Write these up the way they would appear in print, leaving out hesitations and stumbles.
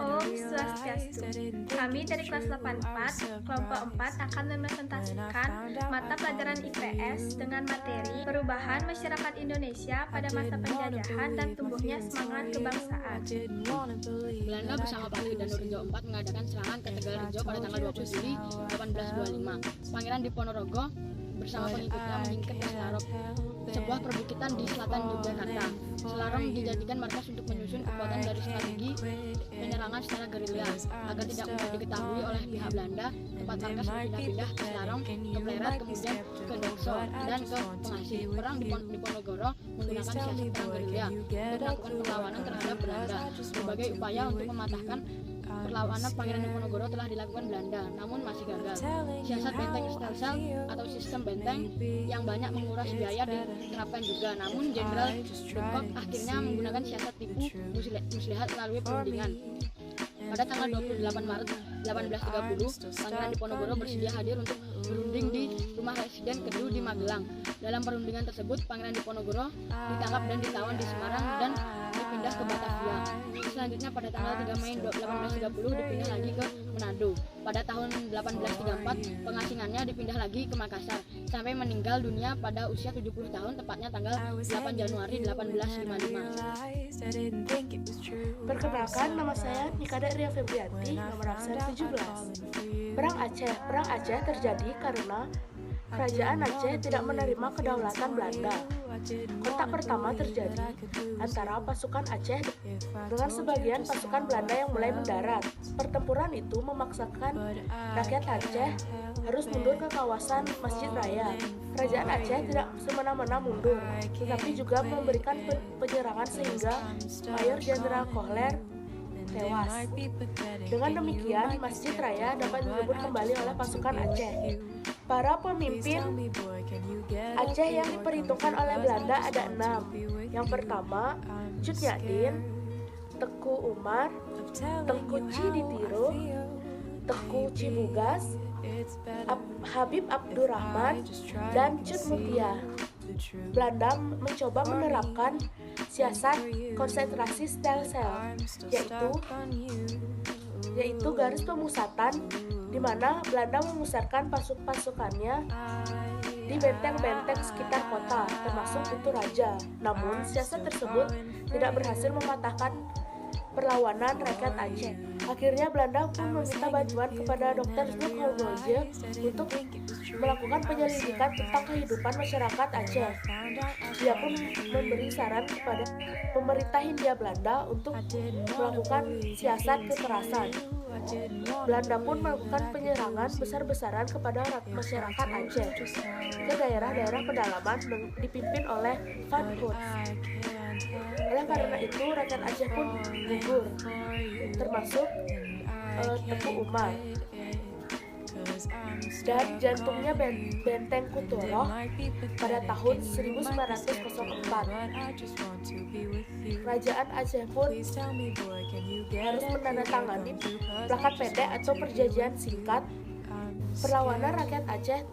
Om Swastiastu. Kami dari kelas 84, kelompok 4 akan mepresentasikan mata pelajaran IPS dengan materi perubahan masyarakat Indonesia pada masa penjajahan dan tumbuhnya semangat kebangsaan. Belanda bersama Pak dan Nurjo IV mengadakan serangan ke Tegalrejo pada tanggal 20 Juli 1825. Pangeran Diponorogo bersama pengikutnya menyingkir ke Selarong, sebuah perbukitan di selatan Yogyakarta. Selarong dijadikan markas untuk menyusun kekuatan dari strategi penyerangan secara gerilya. Agar tidak mudah diketahui oleh pihak Belanda, tempat markas berpindah-pindah ke Selarong, ke Plerat, kemudian ke Dengso, dan ke Pengasih. Perang di Diponegoro menggunakan siasat perang gerilya untuk melakukan perlawanan terhadap Belanda. Berbagai upaya untuk mematahkan perlawanan Pangeran Diponegoro telah dilakukan Belanda, namun masih gagal. Siasat benteng stelsel atau sistem benteng yang banyak menguras biaya diterapkan juga, namun Jenderal de Kock akhirnya menggunakan siasat tipu muslihat melalui perundingan. Pada tanggal 28 Maret 1830, Pangeran Diponegoro bersedia hadir untuk berunding di rumah residen Kedu di Magelang. Dalam perundingan tersebut, Pangeran Diponegoro ditangkap dan ditawan di Semarang dan dipindah ke Batavia. Selanjutnya pada tanggal 3 Mei 1830 dipindah lagi ke Manado. Pada tahun 1834 pengasingannya dipindah lagi ke Makassar sampai meninggal dunia pada usia 70 tahun, tepatnya tanggal 8 Januari 1855. Perkenalkan, nama saya Nikada Ria Febrianti, nomor absen 17. Perang Aceh terjadi karena Kerajaan Aceh tidak menerima kedaulatan Belanda. Kontak pertama terjadi antara pasukan Aceh dengan sebagian pasukan Belanda yang mulai mendarat. Pertempuran itu memaksakan rakyat Aceh harus mundur ke kawasan Masjid Raya. Kerajaan Aceh tidak semena-mena mundur, tetapi juga memberikan penyerangan sehingga Mayor Jenderal Kohler tewas. Dengan demikian, Masjid Raya dapat direbut kembali oleh pasukan Aceh. Para pemimpin Aceh yang diperhitungkan oleh Belanda ada 6. Yang pertama, Cut Nyak-din, Teku Umar, Tengku Ciditiro, Teku Cibugas, Habib Abdurrahman, dan Cut Mutia. Belanda mencoba menerapkan siasat konsentrasi stelsel, yaitu garis pemusatan, di mana Belanda memusatkan pasukannya di benteng-benteng sekitar kota, termasuk Pintu Raja. Namun, siasat tersebut tidak berhasil mematahkan perlawanan rakyat Aceh. Akhirnya Belanda pun meminta bantuan kepada Dr. Zulkarnain untuk melakukan penyelidikan tentang kehidupan masyarakat Aceh. Dia pun memberi saran kepada pemerintah Hindia Belanda untuk melakukan siasat kekerasan. Belanda pun melakukan penyerangan besar-besaran kepada masyarakat Aceh ke daerah-daerah pedalaman dipimpin oleh Van Hout. Oleh karena itu, rakyat Aceh pun gugur, termasuk Teku Umar. Dan jantungnya Benteng Kutoroh pada tahun 1904. Kerajaan Aceh pun harus menandatangani plakat pendek atau perjanjian singkat. Perlawanan rakyat Aceh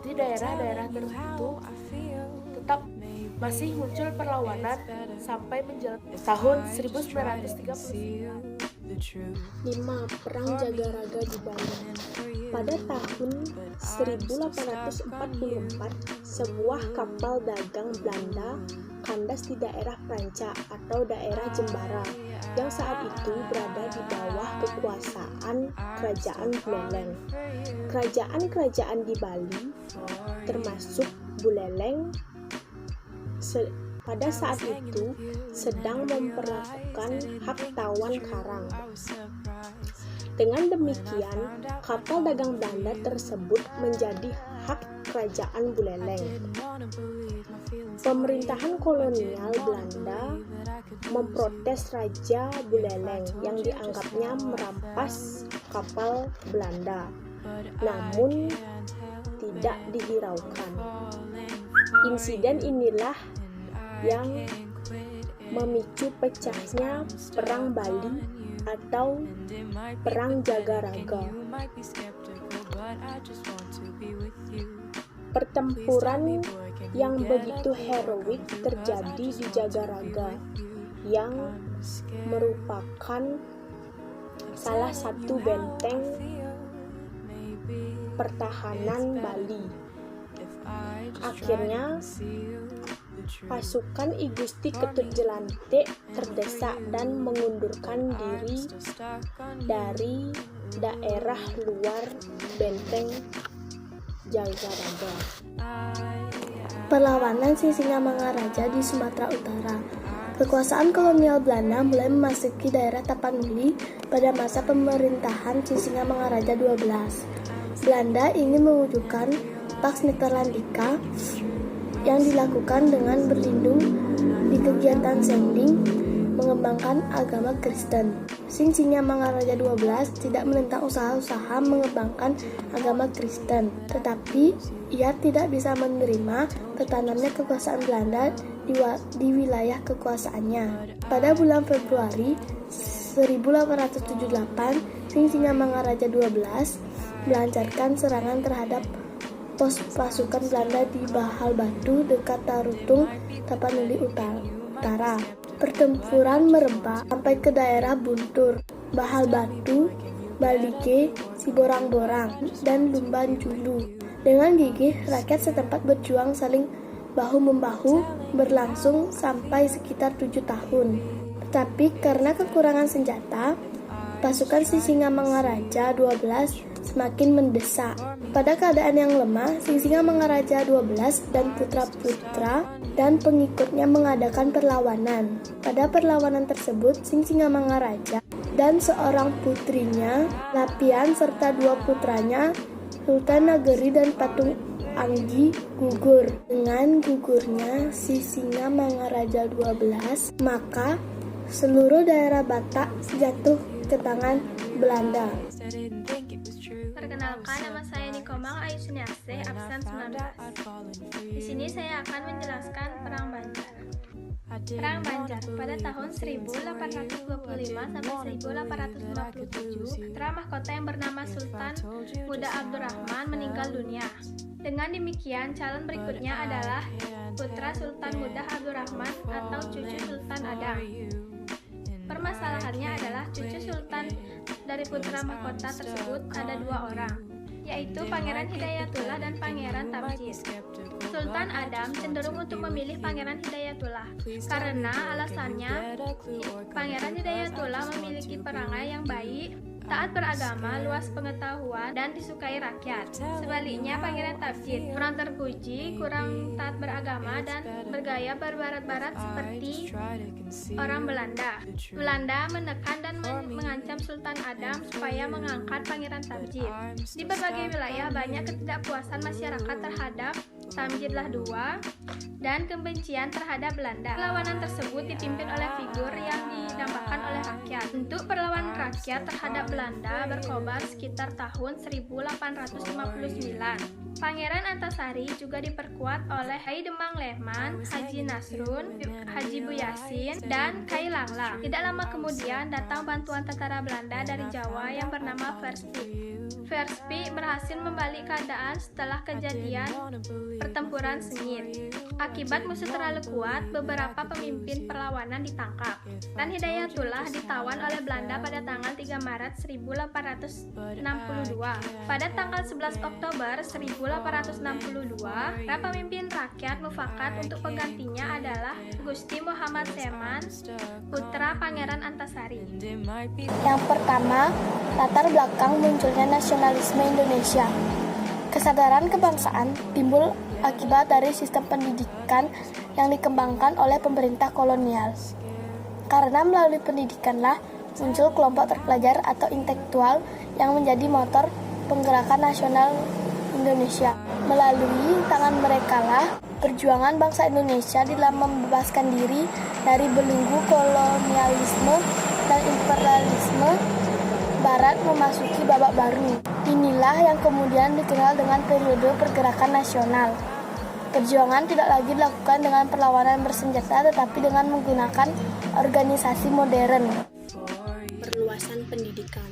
di daerah-daerah tertentu tetap masih muncul perlawanan sampai menjelang tahun 1939. 5. Perang Jagaraga di Bali. Pada tahun 1844, sebuah kapal dagang Belanda kandas di daerah Pranca atau daerah Jembara yang saat itu berada di bawah kekuasaan Kerajaan Buleleng. Kerajaan-kerajaan di Bali, termasuk Buleleng, pada saat itu sedang memperlakukan hak tawan karang. Dengan demikian, kapal dagang Belanda tersebut menjadi hak Kerajaan Buleleng. Pemerintahan kolonial Belanda memprotes Raja Buleleng yang dianggapnya merampas kapal Belanda, namun tidak dihiraukan. Insiden inilah yang memicu pecahnya Perang Bali atau Perang Jagaraga. Pertempuran yang begitu heroik terjadi di Jagaraga. yang merupakan salah satu benteng pertahanan Bali. Akhirnya, pasukan I Gusti Ketut Jelantik terdesak dan mengundurkan diri dari daerah luar benteng Jagaraga. Perlawanan Sisingamangaraja di Sumatera Utara. Kekuasaan kolonial Belanda mulai memasuki daerah Tapanuli pada masa pemerintahan Sisingamangaraja 12. Belanda ingin mewujudkan Pax Netherlandica yang dilakukan dengan berlindung di kegiatan Sending mengembangkan agama Kristen. Sisingamangaraja 12 tidak menentang usaha-usaha mengembangkan agama Kristen, tetapi ia tidak bisa menerima tertanamnya kekuasaan Belanda di wilayah kekuasaannya. Pada bulan Februari 1878, Sisingamangaraja 12 melancarkan serangan terhadap pos pasukan Belanda di Bahal Batu dekat Tarutung, Tapanuli Utara. Pertempuran merebak sampai ke daerah Buntur, Bahal Batu, Balige, Siborang-borang, dan Lumban Julu. Dengan gigih, rakyat setempat berjuang saling bahu-membahu berlangsung sampai sekitar 7 tahun. Tetapi karena kekurangan senjata, pasukan Sisingamangaraja 12 semakin mendesak. Pada keadaan yang lemah, Sisingamangaraja 12 dan putra-putra dan pengikutnya mengadakan perlawanan. Pada perlawanan tersebut, Sisingamangaraja dan seorang putrinya, Lapian, serta 2 putranya, Sultan Nageri dan Patung Anggi, gugur. Dengan gugurnya Sisingamangaraja 12, maka seluruh daerah Batak jatuh ke tangan Belanda. Perkenalkan, nama saya Nikomang Ayu Suniase, absen 19. Di sini saya akan menjelaskan Perang Banjar. Perang Banjar pada tahun 1825 sampai 1857, putra mahkota yang bernama Sultan Muda Abdurrahman meninggal dunia. Dengan demikian, calon berikutnya adalah putra Sultan Muda Abdurrahman atau cucu Sultan Adam. Permasalahannya adalah cucu sultan dari putra mahkota tersebut ada 2 orang, yaitu Pangeran Hidayatullah dan Pangeran Tabjid. Sultan Adam cenderung untuk memilih Pangeran Hidayatullah karena alasannya Pangeran Hidayatullah memiliki perangai yang baik, taat beragama, luas pengetahuan, dan disukai rakyat. Sebaliknya, Pangeran Tabjid kurang terpuji, kurang taat beragama, dan bergaya berbarat-barat seperti orang Belanda. Belanda menekan dan mengancam Sultan Adam supaya mengangkat Pangeran Tabjid. Di berbagai wilayah banyak ketidakpuasan masyarakat terhadap Tamjidlah II dan kebencian terhadap Belanda. Perlawanan tersebut dipimpin oleh figur yang didambakan oleh rakyat. Untuk perlawanan rakyat terhadap Belanda berkobar sekitar tahun 1859. Pangeran Antasari juga diperkuat oleh Hai Demang Lehman, Haji Nasrun, Haji Buyasin, dan Kai Langlang. Tidak lama kemudian datang bantuan tentara Belanda dari Jawa yang bernama Verspi. Verspi berhasil membalik keadaan setelah kejadian pertempuran Sengit. Akibat musuh terlalu kuat, beberapa pemimpin perlawanan ditangkap, dan Hidayatullah ditawan oleh Belanda pada tanggal 3 Maret 1862. Pada tanggal 11 Oktober 1862, para pemimpin rakyat mufakat untuk penggantinya adalah Gusti Muhammad Seman, putra Pangeran Antasari. Yang pertama, latar belakang munculnya nasionalisme Indonesia. Kesadaran kebangsaan timbul akibat dari sistem pendidikan yang dikembangkan oleh pemerintah kolonial. Karena melalui pendidikanlah muncul kelompok terpelajar atau intelektual yang menjadi motor penggerakan nasional Indonesia. Melalui tangan merekalah perjuangan bangsa Indonesia dalam membebaskan diri dari belenggu kolonialisme dan imperialisme Barat memasuki babak baru. Inilah yang kemudian dikenal dengan periode pergerakan nasional. Perjuangan tidak lagi dilakukan dengan perlawanan bersenjata, tetapi dengan menggunakan organisasi modern. Perluasan pendidikan.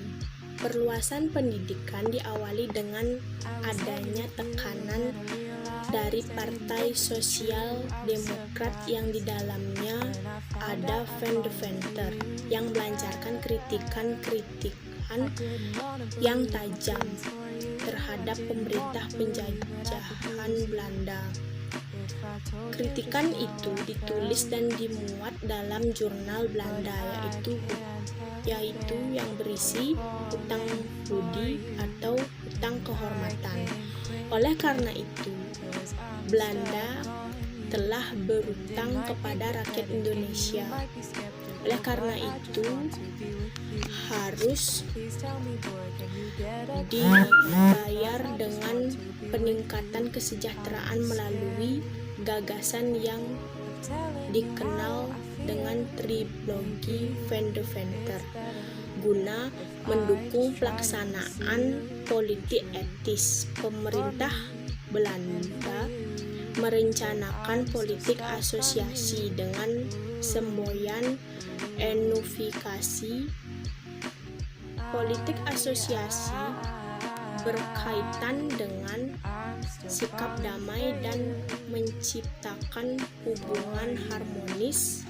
Perluasan pendidikan diawali dengan adanya tekanan dari Partai Sosial Demokrat yang di dalamnya ada Van de Venter yang melancarkan kritikan yang tajam terhadap pemerintah penjajahan Belanda. Kritikan itu ditulis dan dimuat dalam jurnal Belanda yaitu yang berisi hutang budi atau hutang kehormatan. Oleh karena itu, Belanda telah berutang kepada rakyat Indonesia. Oleh karena itu, harus dibayar dengan peningkatan kesejahteraan melalui gagasan yang dikenal dengan trilogi Van de Venter guna mendukung pelaksanaan politik etis. Pemerintah Belanda merencanakan politik asosiasi dengan semboyan unifikasi. Politik asosiasi berkaitan dengan sikap damai dan menciptakan hubungan harmonis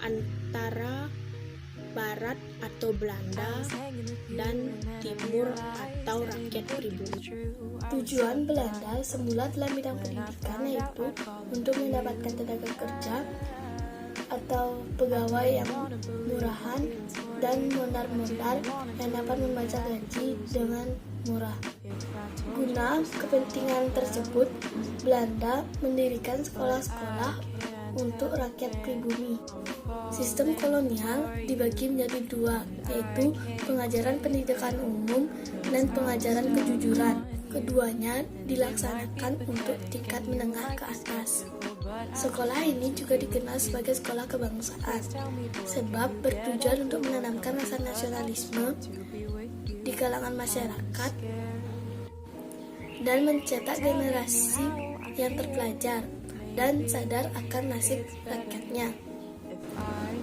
antara Barat atau Belanda dan Timur atau rakyat pribumi. Tujuan Belanda semula dalam bidang pendidikan yaitu untuk mendapatkan tenaga kerja atau pegawai yang murahan dan mondar-mondar yang dapat membaca gaji dengan murah. Guna kepentingan tersebut, Belanda mendirikan sekolah-sekolah untuk rakyat pribumi. Sistem kolonial dibagi menjadi dua, yaitu pengajaran pendidikan umum dan pengajaran kejujuran. Keduanya dilaksanakan untuk tingkat menengah ke atas. Sekolah ini juga dikenal sebagai sekolah kebangsaan, sebab bertujuan untuk menanamkan rasa nasionalisme di kalangan masyarakat dan mencetak generasi yang terpelajar dan sadar akan nasib rakyatnya.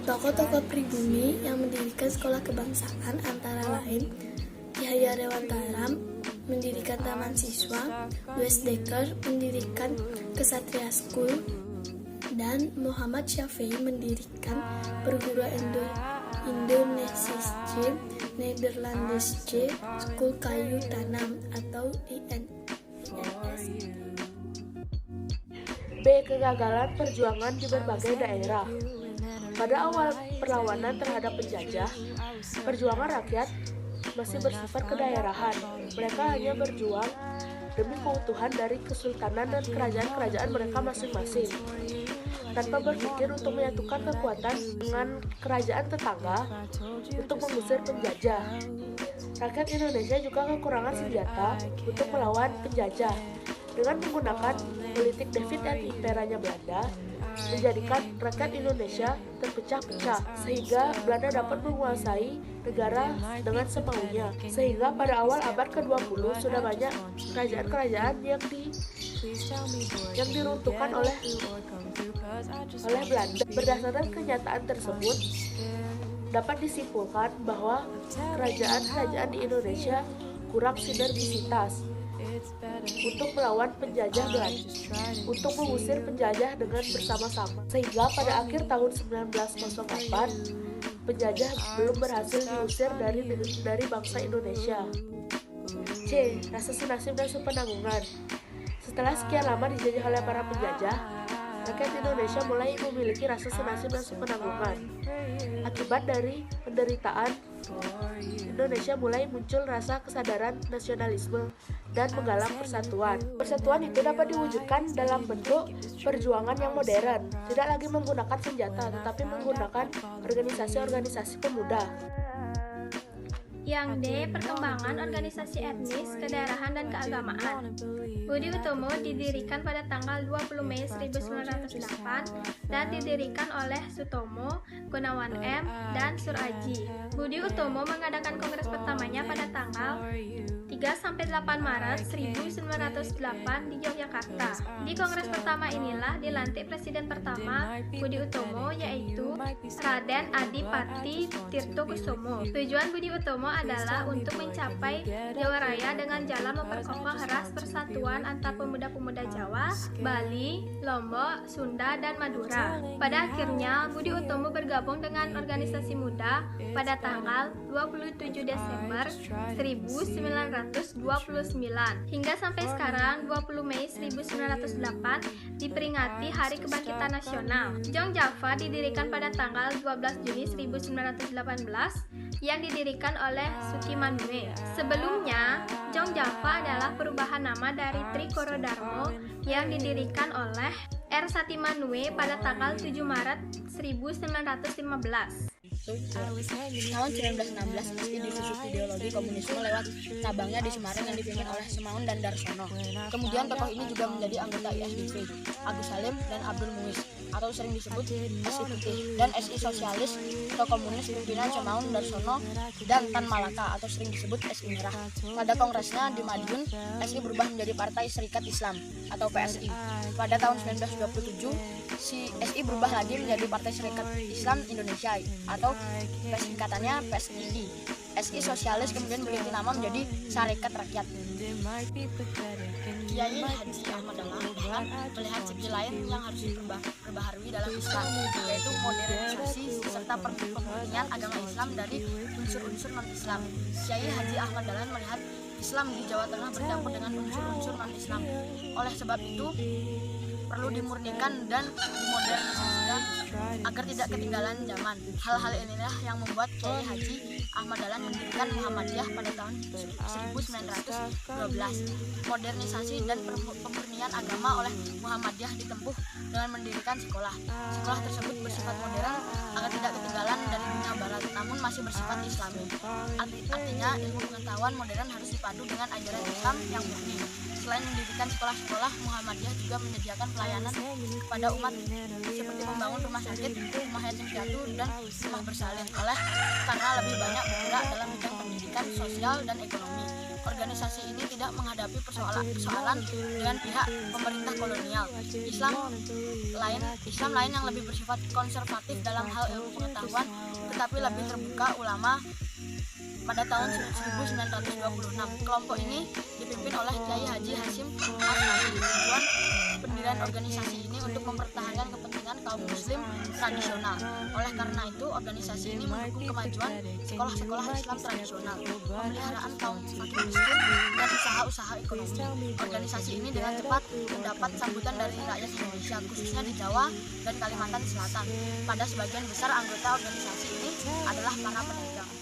Tokoh-tokoh pribumi yang mendirikan sekolah kebangsaan antara lain Yahya Rewantaram mendirikan Taman Siswa, Louis Dekker mendirikan Kesatria School, dan Muhammad Syafi'i mendirikan Perguruan Indonesische Nederlandische School Kayu Tanam atau INS. B. Kegagalan perjuangan di berbagai daerah. Pada awal perlawanan terhadap penjajah, perjuangan rakyat masih bersifat kedaerahan. Mereka hanya berjuang demi keutuhan dari kesultanan dan kerajaan-kerajaan mereka masing-masing, tanpa berpikir untuk menyatukan kekuatan dengan kerajaan tetangga untuk mengusir penjajah. Rakyat Indonesia juga kekurangan senjata untuk melawan penjajah. Dengan menggunakan politik David dan imperanya Belanda, menjadikan rakyat Indonesia terpecah-pecah sehingga Belanda dapat menguasai negara dengan semaunya. Sehingga pada awal abad ke-20 sudah banyak kerajaan-kerajaan yang diruntuhkan oleh Belanda. Berdasarkan kenyataan tersebut, dapat disimpulkan bahwa kerajaan-kerajaan di Indonesia kurang sinergisitas untuk melawan penjajah Belanda, untuk mengusir penjajah dengan bersama-sama. Sehingga pada akhir tahun 1908, penjajah belum berhasil diusir dari bangsa Indonesia. C. Rasa senasib dan sepenanggungan. Setelah sekian lama dijajah oleh para penjajah, rakyat Indonesia mulai memiliki rasa senasib dan sepenanggungan. Akibat dari penderitaan, Indonesia mulai muncul rasa kesadaran nasionalisme dan menggalang persatuan. Persatuan itu dapat diwujudkan dalam bentuk perjuangan yang modern, tidak lagi menggunakan senjata, tetapi menggunakan organisasi-organisasi pemuda. Yang D. Perkembangan organisasi etnis, kedaerahan, dan keagamaan. Budi Utomo didirikan pada tanggal 20 Mei 1908 dan didirikan oleh Sutomo, Gunawan M, dan Suraji. Budi Utomo mengadakan kongres pertamanya pada tanggal 3-8 Maret 1908 di Yogyakarta. Di kongres pertama inilah dilantik presiden pertama Budi Utomo, yaitu Raden Adipati Tirtokusumo. Tujuan Budi Utomo adalah untuk mencapai Jawa Raya dengan jalan memperkokoh erat persatuan antar pemuda-pemuda Jawa, Bali, Lombok, Sunda, dan Madura. Pada akhirnya, Budi Utomo bergabung dengan organisasi muda pada tanggal 27 Desember 1929 hingga sampai sekarang 20 Mei 1908 diperingati Hari Kebangkitan Nasional. Jong Java didirikan pada tanggal 12 Juni 1918 yang didirikan oleh Suki Manue. Sebelumnya, Jong Java adalah perubahan nama dari Trikoro Darmo yang didirikan oleh R. Sati Manue pada tanggal 7 Maret 1915. Tahun 1916 SI disusup ideologi komunisme lewat cabangnya di Semarang yang dipimpin oleh Semaun dan Darsono. Kemudian tokoh ini juga menjadi anggota ISDV, Agus Salim dan Abdul Muiz, atau sering disebut SI Putih, dan SI Sosialis atau Komunis pimpinan Semaun, Darsono, dan Tan Malaka atau sering disebut SI Merah. Pada kongresnya di Madiun, SI berubah menjadi Partai Serikat Islam atau PSI. Pada tahun 1927, SI berubah lagi menjadi Partai Serikat Islam Indonesia atau singkatannya PSII. SI Sosialis kemudian berganti nama menjadi Sarekat Rakyat. Kiai Haji Ahmad Dahlan melihat segi lain yang harus diperbaharui dalam Islam, yaitu modernisasi serta pemurnian agama Islam dari unsur-unsur non-Islam. Kiai Haji Ahmad Dahlan melihat Islam di Jawa Tengah bercampur dengan unsur-unsur non-Islam. Oleh sebab itu, perlu dimurnikan dan dimodernisasikan agar tidak ketinggalan zaman. Hal-hal inilah yang membuat Kiai Haji Ahmad Dahlan mendirikan Muhammadiyah pada tahun 1912. Modernisasi dan pemurnian agama oleh Muhammadiyah ditempuh dengan mendirikan sekolah. Sekolah tersebut bersifat modern agar tidak ketinggalan dari dunia barat, namun masih bersifat Islami. Artinya, ilmu pengetahuan modern harus dipadu dengan ajaran Islam yang murni. Selain mendirikan sekolah-sekolah, Muhammadiyah juga menyediakan pelayanan kepada umat seperti membangun rumah sakit, rumah yatim piatu, dan rumah bersalin. Karena lebih banyak bergerak dalam bidang pendidikan, sosial, dan ekonomi. Organisasi ini tidak menghadapi persoalan dengan pihak pemerintah kolonial. Islam lain yang lebih bersifat konservatif dalam hal ilmu pengetahuan, tetapi lebih terbuka ulama. Pada tahun 1926, kelompok ini dipimpin oleh Kiai Haji Hasyim Asy'ari. Tujuan pendirian organisasi ini untuk mempertahankan kepentingan kaum muslim tradisional. Oleh karena itu, organisasi ini mendukung kemajuan sekolah-sekolah Islam tradisional, pemeliharaan kaum fakir miskin, dan usaha-usaha ekonomi. Organisasi ini dengan cepat mendapat sambutan dari rakyat Indonesia, khususnya di Jawa dan Kalimantan Selatan. Pada sebagian besar anggota organisasi ini adalah para pedagang.